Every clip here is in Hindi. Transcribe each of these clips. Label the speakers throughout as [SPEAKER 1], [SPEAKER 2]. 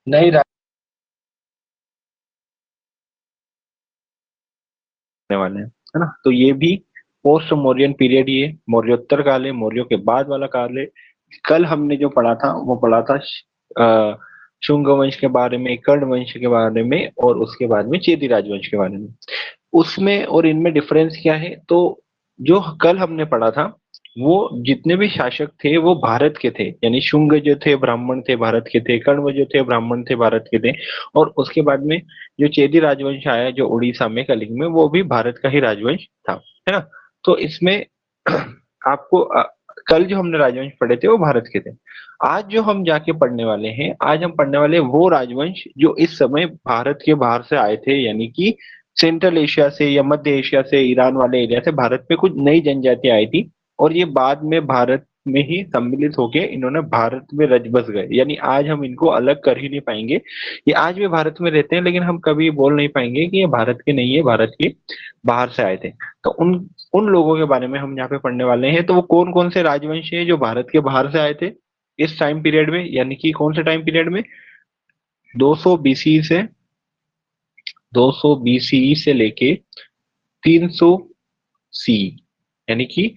[SPEAKER 1] नहीं रहने वाले हैं, है ना। तो ये भी पोस्ट मौर्यन पीरियड, ये मौर्योत्तर काल है, मौर्यों के बाद वाला काल है। कल हमने जो पढ़ा था वो पढ़ा था शुंग वंश के बारे में, कर्ण वंश के बारे में, और उसके बाद में चेदी राजवंश के बारे में। उसमें और इनमें डिफरेंस क्या है, तो जो कल हमने पढ़ा था वो जितने भी शासक थे वो भारत के थे, यानी शुंग जो थे ब्राह्मण थे भारत के थे, कण्व जो थे ब्राह्मण थे भारत के थे। और उसके बाद में जो चेदी राजवंश आया जो उड़ीसा में कलिंग में, वो भी भारत का ही राजवंश था, है ना। तो इसमें आपको कल जो हमने राजवंश पढ़े थे वो भारत के थे। आज जो हम जाके पढ़ने वाले हैं, आज हम पढ़ने वाले हैं वो राजवंश जो इस समय भारत के बाहर से आए थे, यानी कि सेंट्रल एशिया से या मध्य एशिया से, ईरान वाले एरिया से भारत में कुछ नई जनजातियां आई थी। और ये बाद में भारत में ही सम्मिलित होके इन्होंने भारत में रच बस गए, यानी आज हम इनको अलग कर ही नहीं पाएंगे। ये आज भी भारत में रहते हैं, लेकिन हम कभी बोल नहीं पाएंगे कि ये भारत के नहीं है, भारत के बाहर से आए थे। तो उन उन लोगों के बारे में हम यहाँ पे पढ़ने वाले हैं। तो वो कौन कौन से राजवंश हैं जो भारत के बाहर से आए थे इस टाइम पीरियड में, यानी कि कौन से टाइम पीरियड में, 200 बीसी से, 200 बीसीई से लेके 300 सी, यानी कि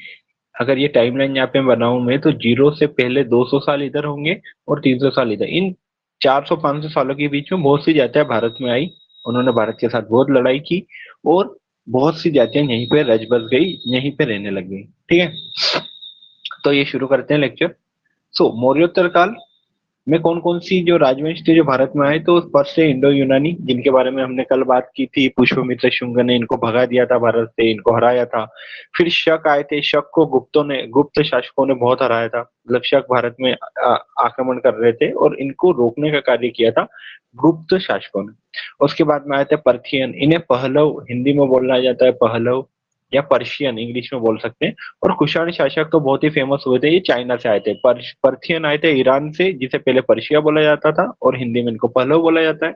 [SPEAKER 1] अगर ये टाइमलाइन यहाँ पे बनाऊं मैं, तो जीरो से पहले 200 साल इधर होंगे और 300 साल इधर। इन 400-500 सालों के बीच में बहुत सी जातियां भारत में आई, उन्होंने भारत के साथ बहुत लड़ाई की, और बहुत सी जातियां यहीं पे रच बस गई, यहीं पे रहने लग गई। ठीक है, तो ये शुरू करते हैं लेक्चर। सो मौर्योत्तर काल में कौन कौन सी जो राजवंश थे जो भारत में आए, तो फर्स्ट से इंडो यूनानी, जिनके बारे में हमने कल बात की थी, पुष्पमित्र शुंग ने इनको भगा दिया था भारत से, इनको हराया था। फिर शक आए थे, शक को गुप्त शासकों ने बहुत हराया था, मतलब शक भारत में आक्रमण कर रहे थे और इनको रोकने का कार्य किया था गुप्त शासकों ने। उसके बाद में आए थे पर्थियन, इन्हें पहलव हिंदी में बोलना जाता है, पहलव या पर्शियन इंग्लिश में बोल सकते हैं। और कुषाण शासक तो बहुत ही फेमस हुए थे, ये चाइना से आए थे। पर्थियन आए थे ईरान से, जिसे पहले पर्शिया बोला जाता था और हिंदी में इनको पहलव बोला जाता है।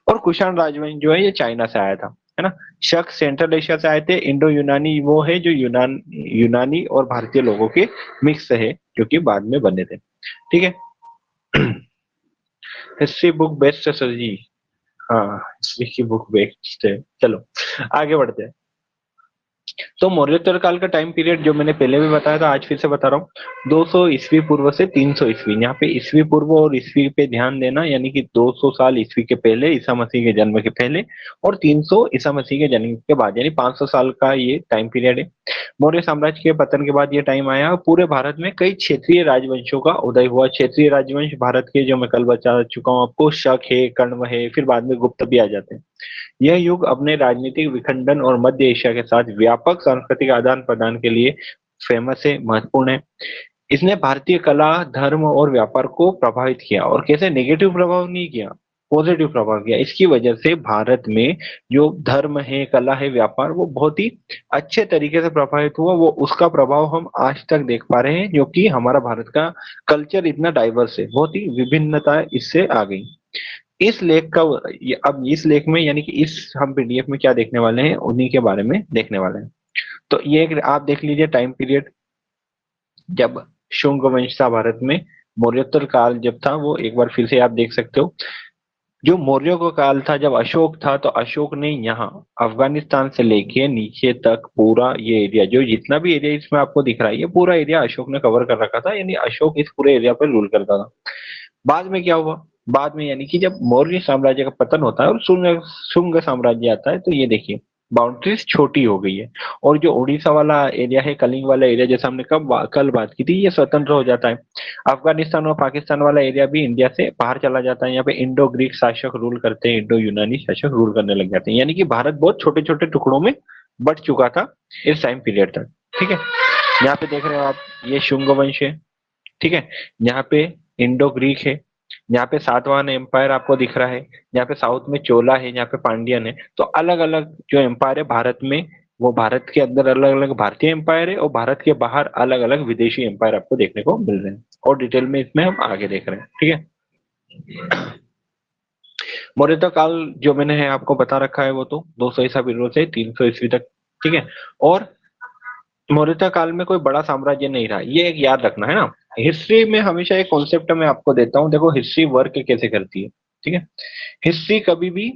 [SPEAKER 1] और कुषाण राजवंश जो है ये चाइना से आया था, है ना। शक सेंट्रल एशिया से आए थे। इंडो यूनानी वो है जो यूनानी और भारतीय लोगों के मिक्स है, जो कि बाद में बने थे। ठीक है। हिस्ट्री बुक बेस्ट है सर जी। हाँ, हिस्ट्री की बुक बेस्ट है। चलो आगे बढ़ते हैं। तो मौर्योत्तर काल का टाइम पीरियड जो मैंने पहले भी बताया था, आज फिर से बता रहा हूँ, 200 ईस्वी पूर्व से 300 ईस्वी। यहाँ पे ईस्वी पूर्व और ईस्वी पे ध्यान देना, यानी कि 200 साल ईस्वी के पहले, ईसा मसीह के जन्म के पहले, और 300 ईसा मसीह के जन्म के बाद, यानी 500 साल का ये टाइम पीरियड है। मौर्य साम्राज्य के पतन के बाद ये टाइम आया और पूरे भारत में कई क्षेत्रीय राजवंशों का उदय हुआ। क्षेत्रीय राजवंश भारत के, जो मैं कल बता चुका हूँ आपको, शक है, कण्व है, फिर बाद में गुप्त भी आ जाते हैं। यह युग अपने राजनीतिक विखंडन और मध्य एशिया के साथ व्यापक सांस्कृतिक आदान प्रदान के लिए फेमस है, महत्वपूर्ण है। इसने भारतीय कला, धर्म और व्यापार को प्रभावित किया, और कैसे, नेगेटिव प्रभाव नहीं किया, पॉजिटिव प्रभाव किया। इसकी वजह से भारत में जो धर्म है, कला है, व्यापार, वो बहुत ही अच्छे तरीके से प्रभावित हुआ। वो उसका प्रभाव हम आज तक देख पा रहे हैं, जो कि हमारा भारत का कल्चर इतना डाइवर्स है, बहुत ही विभिन्नता इससे आ गई। इस लेख का अब इस लेख में, यानी कि इस हम पीडीएफ में क्या देखने वाले हैं, उन्हीं के बारे में देखने वाले हैं। तो ये एक आप देख लीजिए टाइम पीरियड, जब शुंग वंश था भारत में। मौर्योत्तर काल जब था, वो एक बार फिर से आप देख सकते हो। जो मौर्यों का काल था, जब अशोक था, तो अशोक ने यहाँ अफगानिस्तान से लेके नीचे तक पूरा ये एरिया, जो जितना भी एरिया इसमें आपको दिख रहा है, ये पूरा एरिया अशोक ने कवर कर रखा था, यानी अशोक इस पूरे एरिया पर रूल करता था। बाद में क्या हुआ, बाद में यानी कि जब मौर्य साम्राज्य का पतन होता है और शुंग शुंग साम्राज्य आता है, तो ये देखिए बाउंड्रीज छोटी हो गई है। और जो उड़ीसा वाला एरिया है, कलिंग वाला एरिया, जैसे हमने कल बात की थी, ये स्वतंत्र हो जाता है। अफगानिस्तान और पाकिस्तान वाला एरिया भी इंडिया से बाहर चला जाता है। यहाँ पे इंडो ग्रीक शासक रूल करते हैं, इंडो यूनानी शासक रूल करने लग जाते हैं, यानी कि भारत बहुत छोटे छोटे टुकड़ों में बट चुका था इस टाइम पीरियड तक। ठीक है, यहाँ पे देख रहे हो आप, ये शुंग वंश है। ठीक है, यहाँ पे इंडो ग्रीक है, यहाँ पे सातवाहन एम्पायर आपको दिख रहा है, यहाँ पे साउथ में चोला है, यहाँ पे पांडियन है। तो अलग अलग जो एम्पायर है भारत में, वो भारत के अंदर अलग अलग भारतीय एम्पायर है, और भारत के बाहर अलग अलग विदेशी एम्पायर आपको देखने को मिल रहे हैं। और डिटेल में इसमें हम आगे देख रहे हैं। ठीक है, मौर्य काल जो मैंने है आपको बता रखा है, वो तो 200 ईसा पूर्व से 300 ईस्वी तक। ठीक है, और मौर्य काल में कोई बड़ा साम्राज्य नहीं रहा, ये एक याद रखना है ना। हिस्ट्री में हमेशा एक कॉन्सेप्ट मैं आपको देता हूँ, देखो हिस्ट्री वर्क कैसे करती है। ठीक है। हिस्ट्री कभी भी,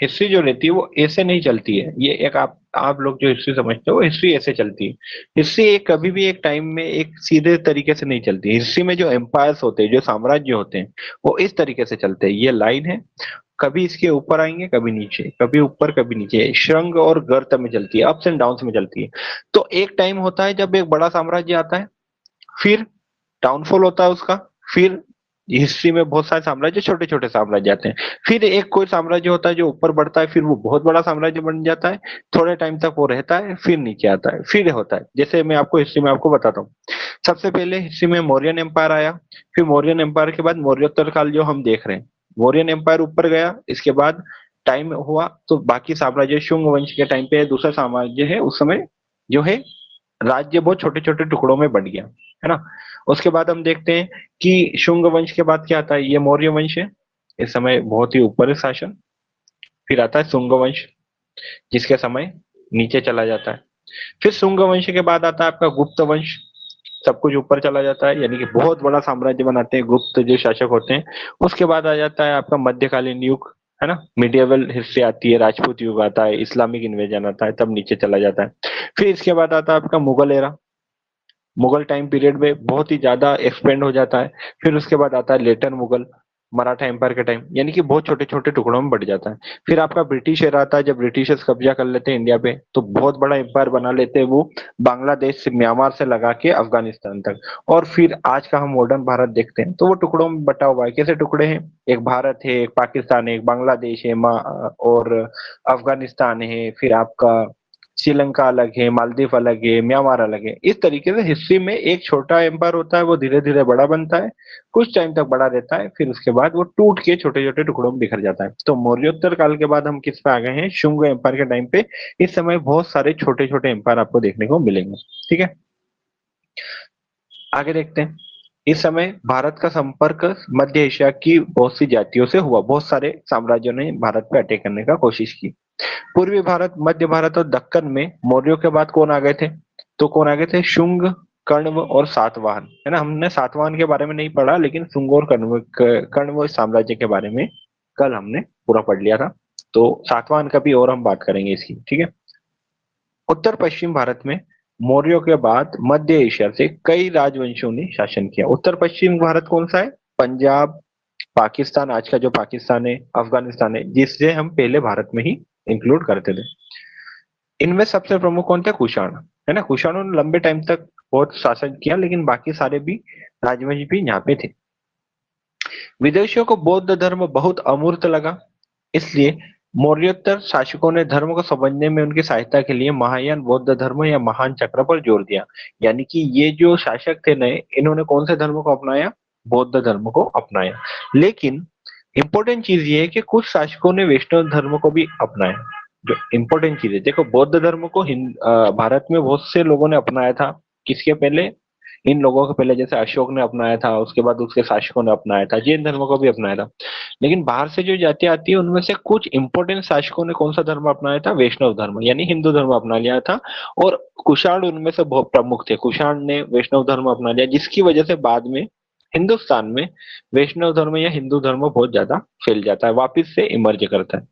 [SPEAKER 1] हिस्ट्री जो रहती है वो ऐसे नहीं चलती है। ये एक आप लोग जो हिस्ट्री समझते हो, हिस्ट्री ऐसे चलती है। हिस्ट्री एक कभी भी एक टाइम में एक सीधे तरीके से नहीं चलती। हिस्ट्री में जो एम्पायर्स होते हैं, जो साम्राज्य होते हैं, वो इस तरीके से चलते हैं। ये लाइन है, कभी इसके ऊपर आएंगे, कभी नीचे, कभी ऊपर कभी नीचे, शृंग और गर्त में चलती है, अप्स एंड डाउन्स में चलती है। तो एक टाइम होता है जब एक बड़ा साम्राज्य आता है, फिर डाउनफॉल होता है उसका, फिर हिस्ट्री में बहुत सारे साम्राज्य, छोटे छोटे साम्राज्य आते हैं, फिर एक कोई साम्राज्य होता है जो ऊपर बढ़ता है, फिर वो बहुत बड़ा साम्राज्य बन जाता है, थोड़े टाइम तक वो रहता है, फिर नीचे आता है, फिर होता है। जैसे मैं आपको हिस्ट्री में आपको बताता हूँ। सबसे पहले हिस्ट्री में मौर्यन एम्पायर आया, फिर मौर्यन एम्पायर के बाद मौर्योत्तर काल जो हम देख रहे हैं, मौर्यन एम्पायर ऊपर गया, इसके बाद टाइम हुआ तो बाकी साम्राज्य, शुंग वंश के टाइम पे दूसरा साम्राज्य है, उस समय जो है राज्य बहुत छोटे छोटे टुकड़ों में बंट गया, है ना। उसके बाद हम देखते हैं कि शुंग वंश के बाद क्या आता है, ये मौर्य वंश है, इस समय बहुत ही ऊपर है शासन। फिर आता है शुंग वंश, जिसके समय नीचे चला जाता है। फिर शुंग वंश के बाद आता है आपका गुप्त वंश, सब कुछ ऊपर चला जाता है, यानी कि बहुत बड़ा साम्राज्य बनाते हैं गुप्त जो शासक होते हैं। उसके बाद आ जाता है आपका मध्यकालीन युग, है ना, मिडिएवल हिस्ट्री आती है, राजपूत युग आता है, इस्लामिक इन्वेजन आता है, तब नीचे चला जाता है। फिर इसके बाद आता है आपका Mughal era, Mughal time period में बहुत ही ज्यादा एक्सपेंड हो जाता है। फिर उसके बाद आता है लेटर मुगल, मराठा एम्पायर के टाइम, यानी कि बहुत छोटे छोटे टुकड़ों में बढ़ जाता है। फिर आपका ब्रिटिश एरा आता है, जब ब्रिटिशर्स कब्जा कर लेते हैं इंडिया पे, तो बहुत बड़ा एम्पायर बना लेते हैं वो, बांग्लादेश से, म्यांमार से लगा के अफगानिस्तान तक। और फिर आज का हम मॉडर्न भारत देखते हैं तो वो टुकड़ों में बटा हुआ है। कैसे टुकड़े हैं, एक भारत है, एक पाकिस्तान है, एक बांग्लादेश है, और अफगानिस्तान है, फिर आपका श्रीलंका अलग है, मालदीव अलग है, म्यांमार अलग है। इस तरीके से हिस्ट्री में एक छोटा एम्पायर होता है, वो धीरे धीरे बड़ा बनता है, कुछ टाइम तक बड़ा रहता है, फिर उसके बाद वो टूट के छोटे छोटे टुकड़ों में बिखर जाता है। तो मौर्योत्तर काल के बाद हम किस पे आ गए हैं, शुंग एम्पायर के टाइम पे। इस समय बहुत सारे छोटे छोटे एम्पायर आपको देखने को मिलेंगे। ठीक है, आगे देखते हैं। इस समय भारत का संपर्क मध्य एशिया की बहुत सी जातियों से हुआ, बहुत सारे साम्राज्यों ने भारत पे अटैक करने का कोशिश की। पूर्वी भारत, मध्य भारत और दक्कन में मौर्यों के बाद कौन आ गए थे, तो कौन आ गए थे, शुंग, कण्व और सातवाहन, है ना। हमने सातवाहन के बारे में नहीं पढ़ा, लेकिन शुंग और कण्व साम्राज्य के बारे में कल हमने पूरा पढ़ लिया था। तो सातवाहन का भी और हम बात करेंगे इसकी, ठीक है। उत्तर पश्चिम भारत में मौर्यों के बाद मध्य एशिया से कई राजवंशों ने शासन किया। उत्तर पश्चिम भारत कौन सा है, पंजाब, पाकिस्तान, आज का जो पाकिस्तान है, अफगानिस्तान है, जिससे हम पहले भारत में ही इंक्लूड करते थे। इनमें सबसे प्रमुख कौन थे, कुषाण, है ना। कुषाणों ने लंबे टाइम तक बहुत शासन किया, लेकिन बाकी सारे भी राजवंश भी यहाँ पे थे। विदेशियों को बौद्ध धर्म बहुत अमूर्त लगा, इसलिए मौर्योत्तर शासकों ने धर्म को समझने में उनकी सहायता के लिए महायान बौद्ध धर्म या महान चक्र पर जोर दिया। यानी कि ये जो शासक थे नए, इन्होंने कौन से धर्म को अपनाया, बौद्ध धर्म को अपनाया। लेकिन इंपॉर्टेंट चीज ये है कि कुछ शासकों ने वैष्णव धर्म को भी अपनाया। जो इंपॉर्टेंट चीज है, देखो बौद्ध धर्म को भारत में बहुत से लोगों ने अपनाया था। किसके पहले, इन लोगों के पहले, जैसे अशोक ने अपनाया था, उसके बाद उसके शासकों ने अपनाया था, जैन धर्म को भी अपनाया था। लेकिन बाहर से जो जाति आती है, उनमें से कुछ इंपोर्टेंट शासकों ने कौन सा धर्म अपनाया था, वैष्णव धर्म, यानी हिंदू धर्म अपना लिया था। और कुषाण उनमें से बहुत प्रमुख थे, कुषाण ने वैष्णव धर्म अपना लिया, जिसकी वजह से बाद में हिंदुस्तान में वैष्णव धर्म या हिंदू धर्म बहुत ज्यादा फैल जाता है, वापिस से इमर्ज करता है।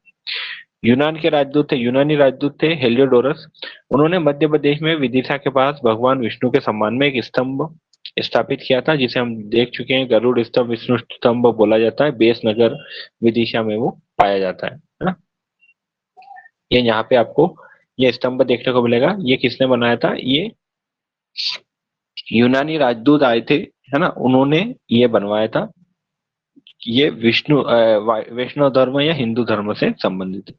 [SPEAKER 1] यूनान के राजदूत थे, यूनानी राजदूत थे हेलियोडोरस। उन्होंने मध्य प्रदेश में विदिशा के पास भगवान विष्णु के सम्मान में एक स्तंभ स्थापित किया था, जिसे हम देख चुके हैं, गरुड़ स्तंभ, विष्णु स्तंभ बोला जाता है। बेस नगर विदिशा में वो पाया जाता है ना। ये यहाँ पे आपको ये स्तंभ देखने को मिलेगा। ये किसने बनाया था, ये यूनानी राजदूत आए थे, है ना, उन्होंने ये बनवाया था। ये वैष्णव धर्म या हिंदू धर्म से संबंधित है।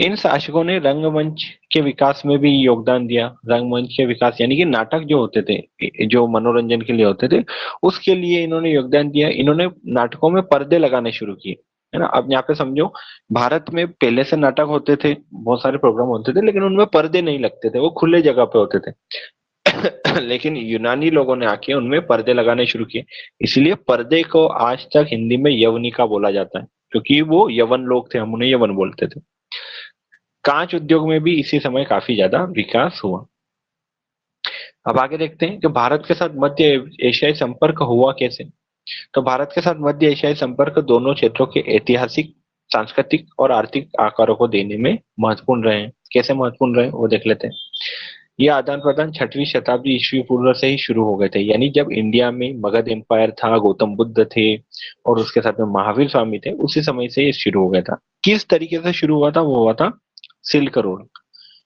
[SPEAKER 1] इन शासकों ने रंगमंच के विकास में भी योगदान दिया। रंगमंच के विकास यानी कि नाटक जो होते थे, जो मनोरंजन के लिए होते थे, उसके लिए इन्होंने योगदान दिया। इन्होंने नाटकों में पर्दे लगाने शुरू किए, है ना। अब यहाँ पे समझो, भारत में पहले से नाटक होते थे, बहुत सारे प्रोग्राम होते थे, लेकिन उनमें पर्दे नहीं लगते थे, वो खुले जगह पे होते थे। लेकिन यूनानी लोगों ने आके उनमें पर्दे लगाने शुरू किए। इसलिए पर्दे को आज तक हिंदी में यवनिका बोला जाता है, क्योंकि वो यवन लोग थे, हम उन्हें यवन बोलते थे। कांच उद्योग में भी इसी समय काफी ज्यादा विकास हुआ। अब आगे देखते हैं कि भारत के साथ मध्य एशियाई संपर्क हुआ कैसे। तो भारत के साथ मध्य एशियाई संपर्क दोनों क्षेत्रों के ऐतिहासिक, सांस्कृतिक और आर्थिक आकारों को देने में महत्वपूर्ण रहे हैं। कैसे महत्वपूर्ण रहे वो देख लेते हैं। ये आदान प्रदान 6वीं शताब्दी ईस्वी पूर्व से ही शुरू हो गए थे, यानी जब इंडिया में मगध एम्पायर था, गौतम बुद्ध थे और उसके साथ में महावीर स्वामी थे, उसी समय से ये शुरू हो गया था। किस तरीके से शुरू हुआ था? वो हुआ था सिल्क रोड।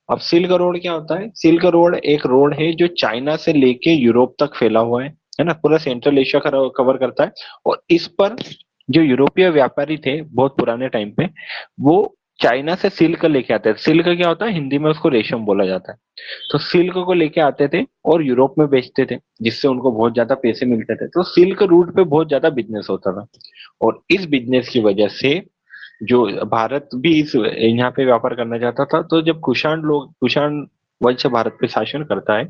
[SPEAKER 1] अब सिल्क रोड क्या होता है? सिल्क रोड एक रोड है जो चाइना से लेके यूरोप तक फैला हुआ है ना, पूरा सेंट्रल एशिया कवर करता है। और इस पर जो यूरोपीय व्यापारी थे बहुत पुराने टाइम पे, वो चाइना से सिल्क लेके आते थे। सिल्क क्या होता है? हिंदी में उसको रेशम बोला जाता है। तो सिल्क को लेके आते थे और यूरोप में बेचते थे, जिससे उनको बहुत ज्यादा पैसे मिलते थे। तो सिल्क रूट पे बहुत ज्यादा बिजनेस होता था। और इस बिजनेस की वजह से जो भारत भी इस यहाँ पे व्यापार करना चाहता था, तो जब कुषाण वंश भारत पे शासन करता है,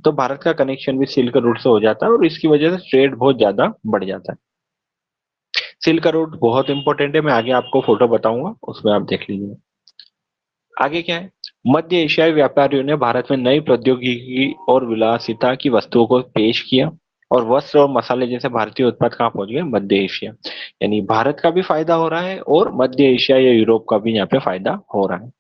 [SPEAKER 1] तो भारत का कनेक्शन भी सिल्क रूट से हो जाता है और इसकी वजह से ट्रेड बहुत ज्यादा बढ़ जाता है। सिल्क रूट बहुत इंपॉर्टेंट है, मैं आगे आपको फोटो बताऊंगा, उसमें आप देख लीजिए। आगे क्या है? मध्य एशियाई व्यापारियों ने भारत में नई प्रौद्योगिकी और विलासिता की वस्तुओं को पेश किया, और वस्त्र और मसाले जैसे भारतीय उत्पाद कहाँ पहुंच गए? मध्य एशिया। यानी भारत का भी फायदा हो रहा है और मध्य एशिया या यूरोप का भी यहाँ पे फायदा हो रहा है।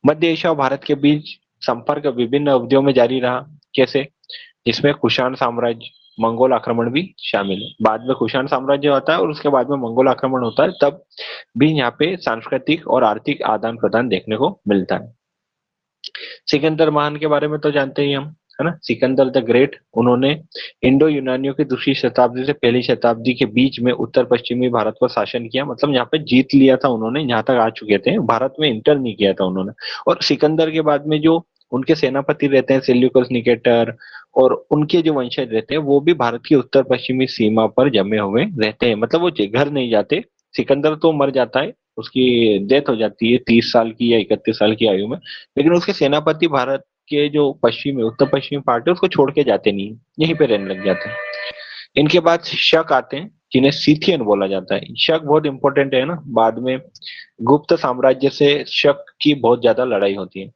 [SPEAKER 1] मध्य एशिया और भारत के बीच संपर्क विभिन्न अवधियों में जारी रहा। कैसे? जिसमें कुषाण साम्राज्य, मंगोल आक्रमण भी शामिल है। बाद में कुषाण साम्राज्य होता है और उसके बाद में मंगोल आक्रमण होता है, तब भी यहाँ पे सांस्कृतिक और आर्थिक आदान प्रदान देखने को मिलता है। सिकंदर महान के बारे में तो जानते ही हम, है ना, सिकंदर द ग्रेट। उन्होंने इंडो यूनानियों की दूसरी शताब्दी से पहली शताब्दी के बीच में उत्तर पश्चिमी भारत पर शासन किया, मतलब यहाँ पे जीत लिया था उन्होंने, यहाँ तक आ चुके थे, भारत में इंटर नहीं किया था उन्होंने। और सिकंदर के बाद में जो उनके सेनापति रहते हैं, सेल्यूकस निकेटर, और उनके जो वंशज रहते हैं, वो भी भारत की उत्तर पश्चिमी सीमा पर जमे हुए रहते हैं, मतलब वो घर नहीं जाते। सिकंदर तो मर जाता है, उसकी डेथ हो जाती है 30 साल की या 31 साल की आयु में, लेकिन उसके सेनापति भारत के जो पश्चिमी उत्तर पश्चिमी पार्ट है उसको छोड़ के जाते नहीं, यहीं पे रहने लग जाते हैं। इनके बाद शक आते हैं, जिन्हें सीथियन बोला जाता है। शक बहुत इंपॉर्टेंट है ना, बाद में गुप्त साम्राज्य से शक की बहुत ज्यादा लड़ाई होती है।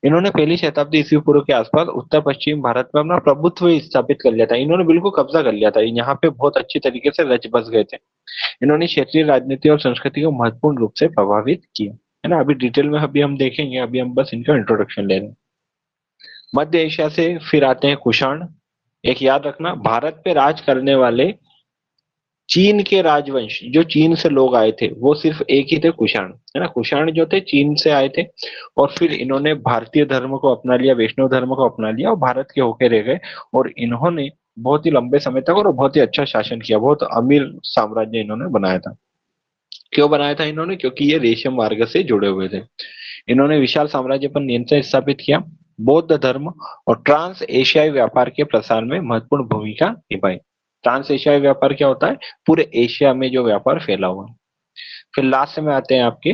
[SPEAKER 1] इन्होंने पहली शताब्दी ईस्वी पूर्व के आसपास उत्तर पश्चिम भारत में अपना प्रभुत्व स्थापित कर लिया था। इन्होंने बिल्कुल कब्जा कर लिया था, यहाँ पे बहुत अच्छी तरीके से रच बस गए थे। इन्होंने क्षेत्रीय राजनीति और संस्कृति को महत्वपूर्ण रूप से प्रभावित किया, है ना। अभी डिटेल में अभी हम देखेंगे, अभी हम बस इनका इंट्रोडक्शन ले रहे हैं। मध्य एशिया से फिर आते हैं कुषाण। एक याद रखना, भारत पे राज करने वाले चीन के राजवंश, जो चीन से लोग आए थे, वो सिर्फ एक ही थे, कुषाण, है ना। कुषाण जो थे चीन से आए थे, और फिर इन्होंने भारतीय धर्म को अपना लिया, वैष्णव धर्म को अपना लिया और भारत के होके रह गए। और इन्होंने बहुत ही लंबे समय तक और बहुत ही अच्छा शासन किया, बहुत अमीर साम्राज्य इन्होंने बनाया था। क्यों बनाया था इन्होंने? क्योंकि ये रेशम मार्ग से जुड़े हुए थे। इन्होंने विशाल साम्राज्य पर नियंत्रण स्थापित किया, बौद्ध धर्म और ट्रांस एशियाई व्यापार के प्रसार में महत्वपूर्ण भूमिका निभाई। ट्रांस एशियाई व्यापार क्या होता है? पूरे एशिया में जो व्यापार फैला हुआ है। फिर लास्ट में आते हैं आपके,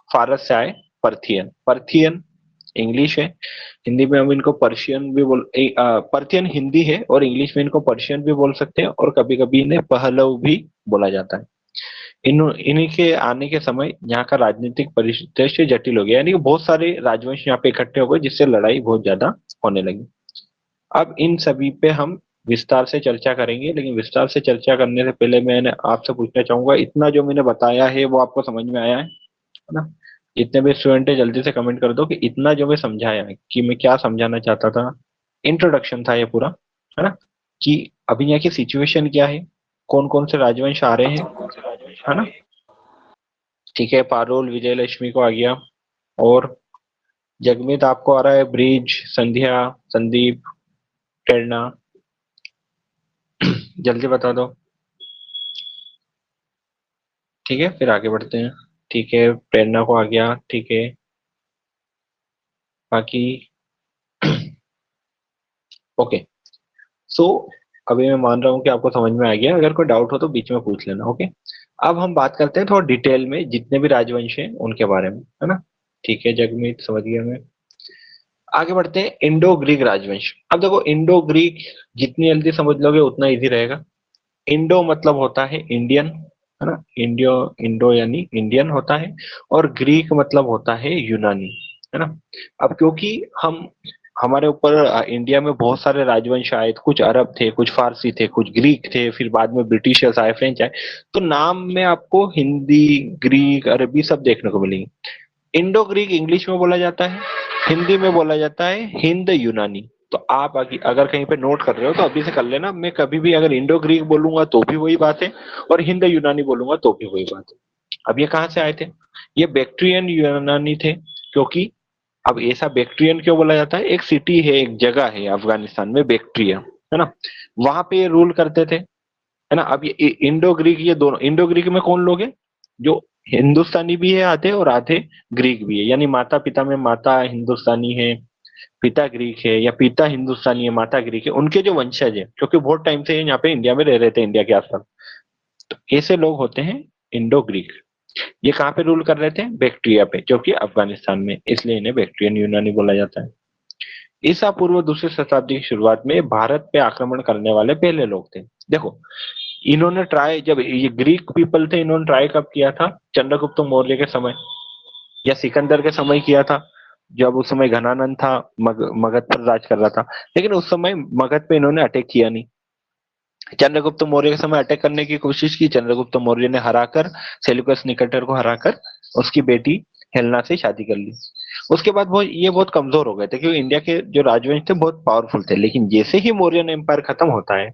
[SPEAKER 1] फारस से आए पर्थियन। पर्थियन इंग्लिश है, हिंदी में हम इनको पर्शियन भी पर्थियन हिंदी है, और इंग्लिश में इनको पर्शियन भी बोल सकते हैं, और कभी कभी इन्हें पहलव भी बोला जाता है। इन्हीं के आने के समय यहाँ का राजनीतिक परिदृश्य जटिल हो गया, यानी कि बहुत सारे राजवंश यहाँ पे इकट्ठे हो गए, जिससे लड़ाई बहुत ज्यादा होने लगी। अब इन सभी पे हम विस्तार से चर्चा करेंगे, लेकिन विस्तार से चर्चा करने से पहले मैंने आपसे पूछना चाहूंगा, इतना जो मैंने बताया है वो आपको समझ में आया है ना? जितने भी स्टूडेंट है जल्दी से कमेंट कर दो कि इतना जो मैं समझाया है, कि मैं क्या समझाना चाहता था। इंट्रोडक्शन था ये पूरा, है ना, कि अभी यहाँ की सिचुएशन क्या है, कौन कौन से राजवंश आ रहे हैं, है ना। ठीक है, पारुल विजयलक्ष्मी को आ गया, और जगमीत आपको आ रहा है, ब्रिज, संध्या, संदीप, प्रेरणा, जल्दी बता दो। ठीक है, फिर आगे बढ़ते हैं। ठीक है, प्रेरणा को आ गया, ठीक है। बाकी ओके। सो अभी मैं मान रहा हूँ कि आपको समझ में आ गया, अगर कोई डाउट हो तो बीच में पूछ लेना, ओके। अब हम बात करते हैं थोड़ा डिटेल में जितने भी राजवंश हैं उनके बारे में, है ना। ठीक है जगमीत, समझ गया मैं। आगे बढ़ते हैं, इंडो ग्रीक राजवंश। अब देखो, इंडो ग्रीक जितनी जल्दी समझ लोगे उतना इजी रहेगा। इंडो मतलब होता है इंडियन, है ना। इंडियो, इंडो यानी इंडियन होता है, और ग्रीक मतलब होता है यूनानी, है ना। अब क्योंकि हम हमारे ऊपर इंडिया में बहुत सारे राजवंश आए, कुछ अरब थे, कुछ फारसी थे, कुछ ग्रीक थे, फिर बाद में ब्रिटिशर्स आए, फ्रेंच आए। तो नाम में आपको हिंदी, ग्रीक, अरबी सब देखने को मिलेंगे। इंडो ग्रीक इंग्लिश में बोला जाता है, हिंदी में बोला जाता है हिंद यूनानी। तो आप अगर कहीं पे नोट कर रहे हो तो अभी से कर लेना, मैं कभी भी अगर इंडो ग्रीक बोलूंगा तो भी वही बात है, और हिंद यूनानी बोलूंगा तो भी वही बात है। अब ये कहाँ से आए थे? ये बैक्ट्रियन यूनानी थे, क्योंकि अब ऐसा बैक्ट्रियन क्यों बोला जाता है? एक सिटी है, एक जगह है अफगानिस्तान में, बैक्ट्रिया, है ना, वहां पे ये रूल करते थे, है ना। अब ये इंडो ग्रीक, ये दोनों, इंडो ग्रीक में कौन लोग हैं? जो हिंदुस्तानी भी है आधे और आधे ग्रीक भी है, यानी माता पिता में माता हिंदुस्तानी है, पिता ग्रीक है, या पिता हिंदुस्तानी है, माता ग्रीक है, उनके जो वंशज है, क्योंकि बहुत टाइम से यहाँ पे इंडिया में रह रहे थे, इंडिया के आसपास। तो ऐसे लोग होते हैं इंडो ग्रीक। ये कहाँ पे रूल कर रहे थे? बैक्ट्रिया पे, जो कि अफगानिस्तान में, इसलिए इन्हें बैक्ट्रियन यूनानी बोला जाता है। ईसा पूर्व दूसरी शताब्दी की शुरुआत में भारत पे आक्रमण करने वाले पहले लोग थे। देखो, इन्होंने ट्राई, जब ये ग्रीक पीपल थे, इन्होंने ट्राई कब किया था? चंद्रगुप्त मौर्य के समय या सिकंदर के समय किया था, जब उस समय घनानंद था, मगध पर राज कर रहा था। लेकिन उस समय मगध पे इन्होंने अटैक किया नहीं। चंद्रगुप्त मौर्य के समय अटैक करने की कोशिश की, चंद्रगुप्त मौर्य ने हराकर, सेल्यूकस निकेटर को हराकर उसकी बेटी हेलेना से शादी कर ली। उसके बाद वो ये बहुत कमजोर हो गए थे, क्योंकि इंडिया के जो राजवंश थे बहुत पावरफुल थे। लेकिन जैसे ही मौर्यन एम्पायर खत्म होता है,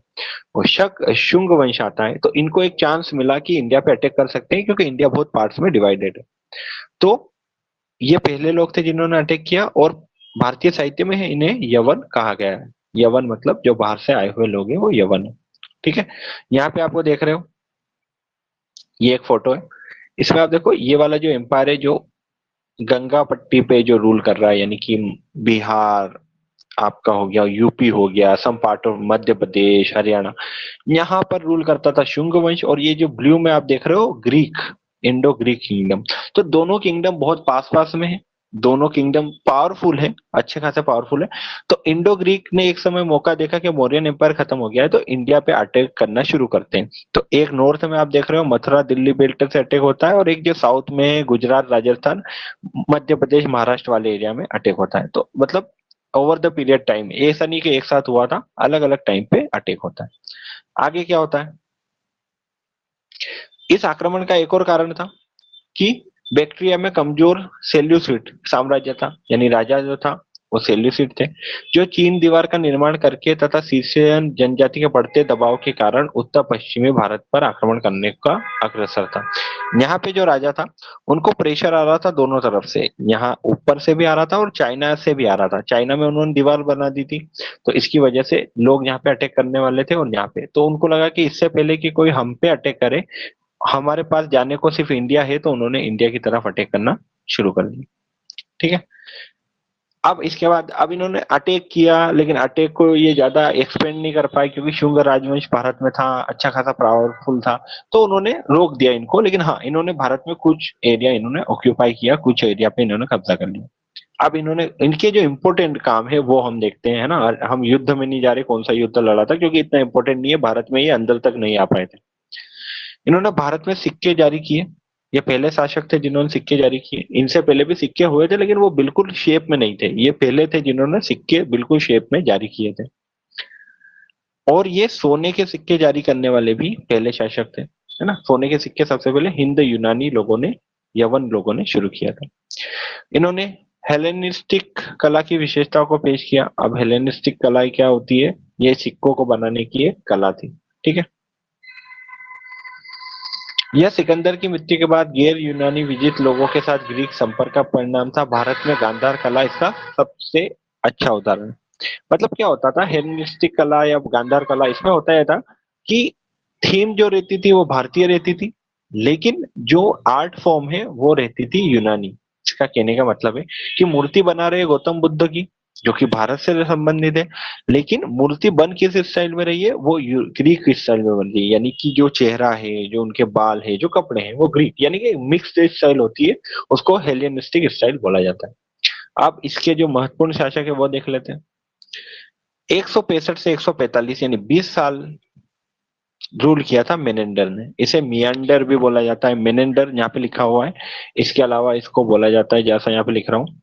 [SPEAKER 1] वो शुंग वंश आता है, तो इनको एक चांस मिला कि इंडिया पे अटैक कर सकते हैं, क्योंकि इंडिया बहुत पार्ट्स में डिवाइडेड है। तो ये पहले लोग थे जिन्होंने अटैक किया, और भारतीय साहित्य में है इन्हें यवन कहा गया है। यवन मतलब जो बाहर से आए हुए लोग हैं वो यवन है। ठीक है, यहाँ पे आपको देख रहे हो, ये एक फोटो है। इसमें आप देखो, ये वाला जो एम्पायर है, जो गंगा पट्टी पे जो रूल कर रहा है, यानी कि बिहार आपका हो गया, यूपी हो गया, some part of Madhya Pradesh, Haryana, यहाँ पर रूल करता था शुंग वंश। और ये जो ब्लू में आप देख रहे हो, ग्रीक, इंडो ग्रीक किंगडम। तो दोनों किंगडम बहुत पास पास में है, दोनों किंगडम पावरफुल है, अच्छे खासे पावरफुल है। तो इंडो ग्रीक ने एक समय मौका देखा कि मौर्यन एम्पायर खत्म हो गया है, तो इंडिया पे अटैक करना शुरू करते हैं। तो एक नॉर्थ में आप देख रहे हो, मथुरा दिल्ली बेल्ट से अटैक होता है, और एक जो साउथ में है, गुजरात राजस्थान मध्य प्रदेश महाराष्ट्र वाले एरिया में अटैक होता है। तो मतलब ओवर द पीरियड टाइम, ऐसा नहीं कि एक साथ हुआ था, अलग अलग टाइम पे अटैक होता है। आगे क्या होता है? इस आक्रमण का एक और कारण था कि बैक्ट्रिया में कमजोर सेल्यूसिड साम्राज्य था, यानी राजा जो था वो सेल्यूसिड थे, जो चीन दीवार का निर्माण करके तथा सीसियन जनजाति के बढ़ते दबाव के कारण उत्तर पश्चिमी भारत पर आक्रमण करने का अग्रसर था। यहाँ पे जो राजा था, उनको प्रेशर आ रहा था दोनों तरफ से, यहाँ ऊपर से भी आ रहा था और चाइना से भी आ रहा था। चाइना में उन्होंने दीवार बना दी थी, तो इसकी वजह से लोग यहाँ पे अटैक करने वाले थे, और यहाँ पे तो उनको लगा कि इससे पहले कि कोई हम पे अटैक करे, हमारे पास जाने को सिर्फ इंडिया है, तो उन्होंने इंडिया की तरफ अटैक करना शुरू कर दिया। ठीक है, अब इसके बाद अब इन्होंने अटैक किया, लेकिन अटैक को ये ज्यादा एक्सपेंड नहीं कर पाए, क्योंकि शुंग राजवंश भारत में था, अच्छा खासा पावरफुल था, तो उन्होंने रोक दिया इनको। लेकिन हाँ, इन्होंने भारत में कुछ एरिया इन्होंने ऑक्यूपाई किया, कुछ एरिया पे इन्होंने कब्जा कर लिया। अब इन्होंने, इनके जो इम्पोर्टेंट काम है वो हम देखते हैं, है ना। हम युद्ध में नहीं जा रहे, कौन सा युद्ध लड़ा था, क्योंकि इतना इंपॉर्टेंट नहीं है, भारत में ये अंदर तक नहीं आ पाए थे। इन्होंने भारत में सिक्के जारी किए। ये पहले शासक थे जिन्होंने सिक्के जारी किए। इनसे पहले भी सिक्के हुए थे, लेकिन वो बिल्कुल शेप में नहीं थे। ये पहले थे जिन्होंने सिक्के बिल्कुल शेप में जारी किए थे। और ये सोने के सिक्के जारी करने वाले भी पहले शासक थे, है ना। सोने के सिक्के सबसे पहले हिंद यूनानी लोगों ने, यवन लोगों ने शुरू किया था। इन्होंने हेलेनिस्टिक कला की विशेषताओं को पेश किया। अब हेलेनिस्टिक कला क्या होती है? ये सिक्कों को बनाने की एक कला थी। ठीक है, यह सिकंदर की मृत्यु के बाद गैर यूनानी विजित लोगों के साथ ग्रीक संपर्क का परिणाम था। भारत में गांधार कला इसका सबसे अच्छा उदाहरण है। मतलब क्या होता था हेलेनिस्टिक कला या गांधार कला, इसमें होता है था कि थीम जो रहती थी वो भारतीय रहती थी, लेकिन जो आर्ट फॉर्म है वो रहती थी यूनानी। इसका कहने का मतलब है कि मूर्ति बना रहे गौतम बुद्ध की, जो कि भारत से संबंधित है, लेकिन मूर्ति बन किस स्टाइल में रही है? वो ग्रीक स्टाइल में बन रही है, यानी कि जो चेहरा है, जो उनके बाल है, जो कपड़े हैं, वो ग्रीक, यानी कि मिक्स्ड स्टाइल होती है, उसको हेलेनिस्टिक स्टाइल बोला जाता है। अब इसके जो महत्वपूर्ण शासक है वो देख लेते हैं। 165 से 145 यानी 20 साल रूल किया था मेनेंडर ने। इसे मियांडर भी बोला जाता है, मेनेंडर यहाँ पे लिखा हुआ है। इसके अलावा इसको बोला जाता है, जैसा यहाँ पे लिख रहा हूँ,